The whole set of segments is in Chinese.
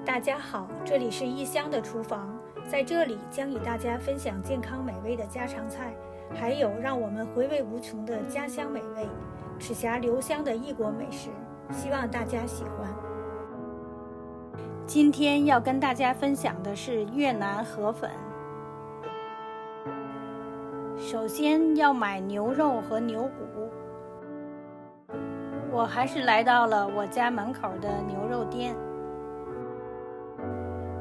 大家好，这里是异乡的厨房，在这里将与大家分享健康美味的家常菜，还有让我们回味无穷的家乡美味，齿颊留香的异国美食，希望大家喜欢。今天要跟大家分享的是越南河粉。首先要买牛肉和牛骨，我还是来到了我家门口的牛肉店，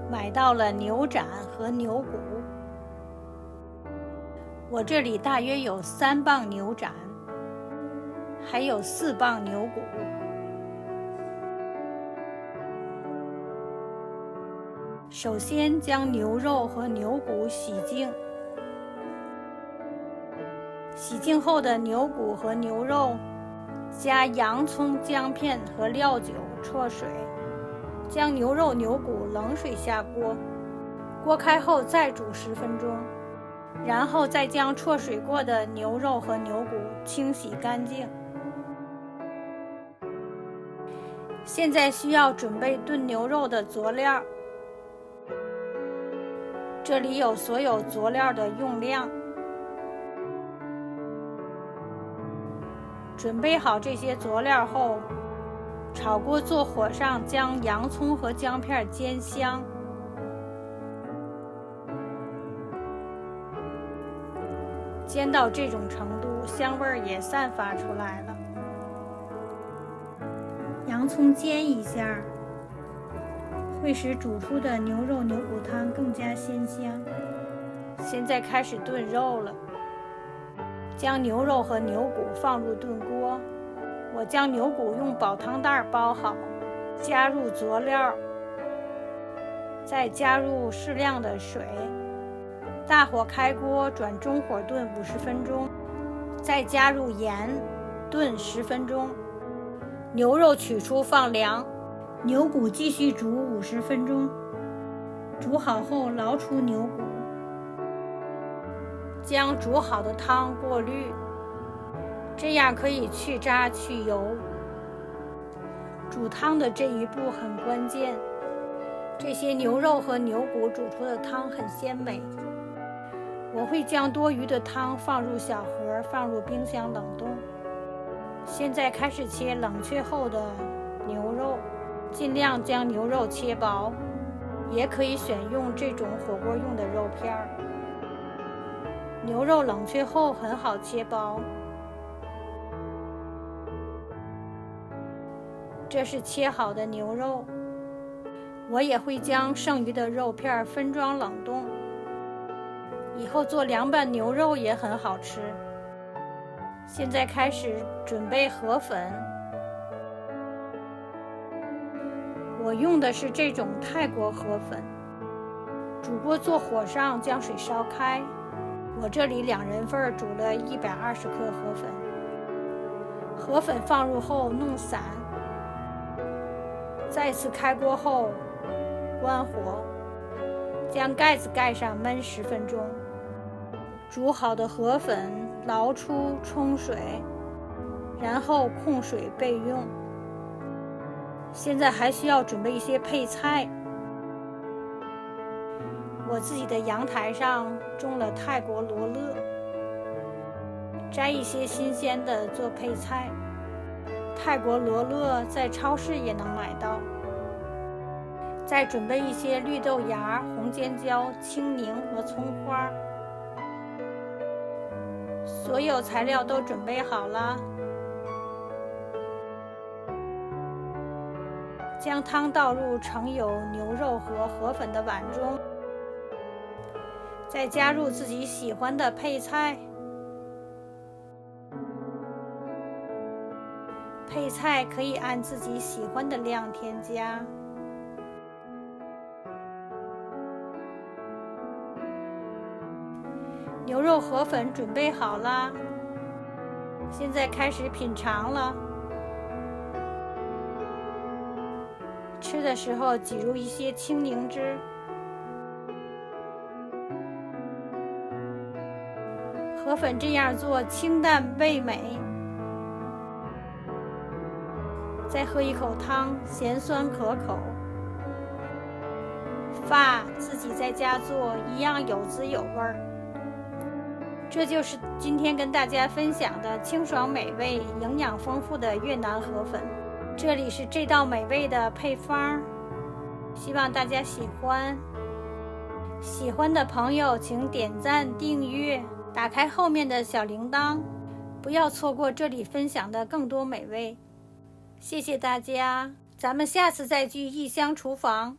买到了牛展和牛骨。我这里大约有3磅牛展，还有4磅牛骨。首先将牛肉和牛骨洗净，洗净后的牛骨和牛肉加洋葱、姜片和料酒焯水，将牛肉牛骨冷水下锅，锅开后再煮10分钟，然后再将焯水过的牛肉和牛骨清洗干净。现在需要准备炖牛肉的佐料，这里有所有佐料的用量。准备好这些佐料后，炒锅坐火上，将洋葱和姜片煎香。煎到这种程度，香味也散发出来了。洋葱煎一下，会使煮出的牛肉牛骨汤更加鲜香。现在开始炖肉了。将牛肉和牛骨放入炖锅，我将牛骨用保汤袋包好，加入佐料，再加入适量的水，大火开锅转中火炖50分钟，再加入盐，炖10分钟。牛肉取出放凉，牛骨继续煮50分钟。煮好后捞出牛骨，将煮好的汤过滤，这样可以去渣去油。煮汤的这一步很关键，这些牛肉和牛骨煮出的汤很鲜美。我会将多余的汤放入小盒，放入冰箱冷冻。现在开始切冷却后的牛肉，尽量将牛肉切薄，也可以选用这种火锅用的肉片儿。牛肉冷却后很好切薄。这是切好的牛肉，我也会将剩余的肉片分装冷冻，以后做凉拌牛肉也很好吃。现在开始准备河粉，我用的是这种泰国河粉。煮锅坐火上，将水烧开，我这里2人份煮了120克河粉。河粉放入后弄散，再次开锅后关火，将盖子盖上焖10分钟。煮好的河粉捞出冲水，然后控水备用。现在还需要准备一些配菜。我自己的阳台上种了泰国罗勒，摘一些新鲜的做配菜。泰国罗勒在超市也能买到。再准备一些绿豆芽、红尖椒、青柠和葱花。所有材料都准备好了，将汤倒入盛有牛肉和河粉的碗中，再加入自己喜欢的配菜。配菜可以按自己喜欢的量添加。牛肉河粉准备好了，现在开始品尝了。吃的时候挤入一些青柠汁。河粉这样做清淡味美。再喝一口汤，咸酸可口。发自己在家做一样有滋有味儿。这就是今天跟大家分享的清爽美味、营养丰富的越南河粉。这里是这道美味的配方，希望大家喜欢。喜欢的朋友请点赞、订阅，打开后面的小铃铛，不要错过这里分享的更多美味。谢谢大家，咱们下次再聚异乡厨房。